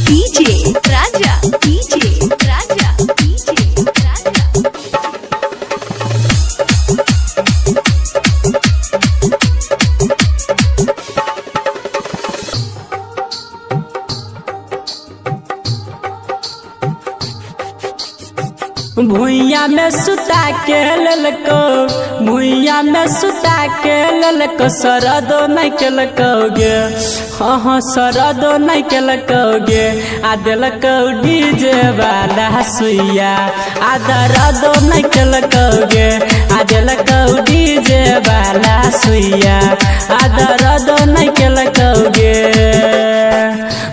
DJ Raja, DJ Raja, DJ Raja. भुइया में सुता के ललको, भुइया में सुता के ललको, सरदो नहीं के लकोगे, हाँ सरदो नहीं के लकोगे। आ दिलको डीजे वाला सुइया, आ दरदो नहीं के लकोगे। आ दिलको डीजे वाला सुइया, आ दरदो नहीं के लकोगे।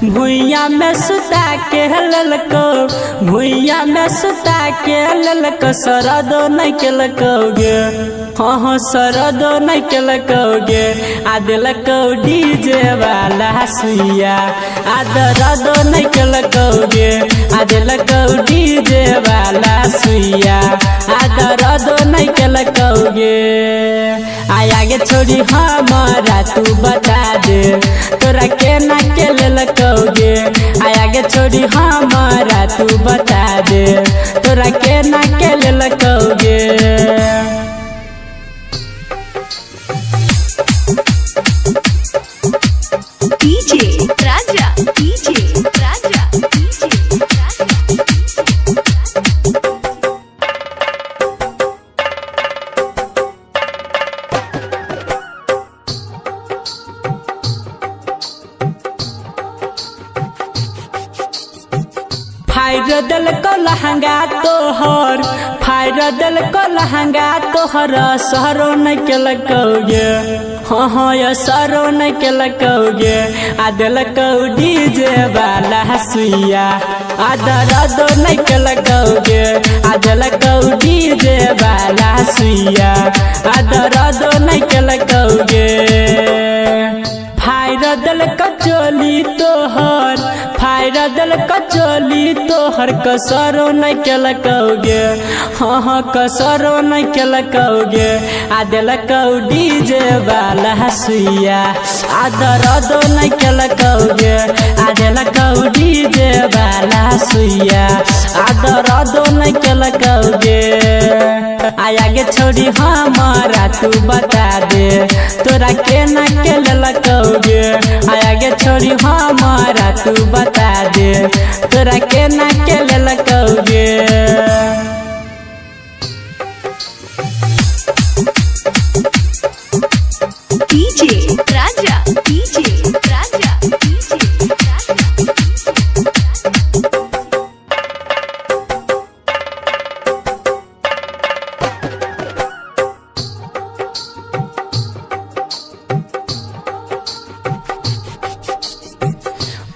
भुइया में सुता के ललको, भुइया में सुता के ललको, सरदो नहीं के लकोगे, हाँ सरदो नहीं के लकोगे। आ दिलको डीजे वाला सुइया, आ दरदो नहीं के लकोगे। आ दिलको डीजे वाला सुइया, आ दरदो नहीं के लकोगे। आगे छोड़ी हमारा तू बता दे, तोरा के ना के लकोगे। आगे छोड़ी हमारा तू बता दे, तोरा के ना के लकोगे। DJ Raja, DJ Raja, DJ Raja. Fire दल को लहंगा तोहर, फायर दल को लहंगा तोहर, सहरो नहीं के लकोगे, हाँ हाँ ये सरो नहीं के लकोगे। आ दिलको डीजे वाला सुइया, आ दरदो नहीं के लकोगे। आ दिलको डीजे वाला सुइया, आ दरदो नहीं के लकोगे। फायर दल कचोली तोहर, फायर दल कचोली तोहर, कसरो नहीं के लकोगे, हाँ हाँ कसरो नहीं के लकोगे। आ दिलको डीजे वाला सुइया, आ दरदो नहीं के लकोगे। आ दिलको डीजे वाला सुइया, आ दरदो नहीं के लकोगे। आगे छोड़ी हमारा तू बता दे, तोरा के ना के लकोगे। आगे छोड़ी हमारा तू बता दे, तोरा के ना के लकोगे। DJ Raja, DJ Raja, DJ Raja.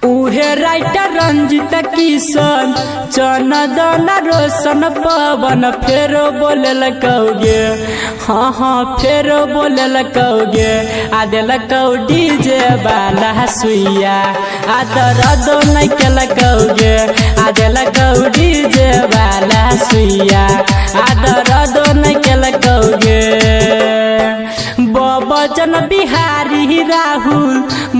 उहे राइटर रंजित किशन, चनदन रोशन पवन, फेरो बोले लकोगे, हाँ हाँ फेरो बोले लकोगे। आ दिलको डीजे वाला सुइया, आ दरदो नहीं के लकोगे। आ दिलको डीजे वाला सुइया, आ दरदो नहीं के लकोगे। बबजन बिहारी राहुल,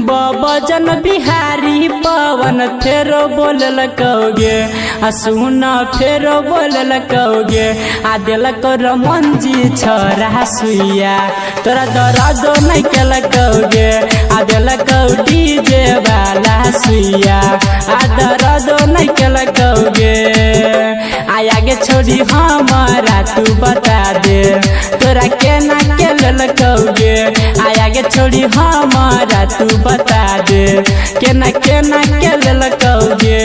बबजन बिहारी पवन, फेरो बोल लकोगे। आ सुन फेरो बोल लकोगे। आ दिलको रमन जी छोरा सुइया, तोरा दरदो नहीं के लकोगे। आ दिलको डीजे वाला सुइया, आ दरदो नहीं के लकोगे। आगे छोड़ी हमारा तू बता दे, तोरा के ना के लकोगे। आगे छोड़ी हमारा तू बता दे, के ना के लकोगे।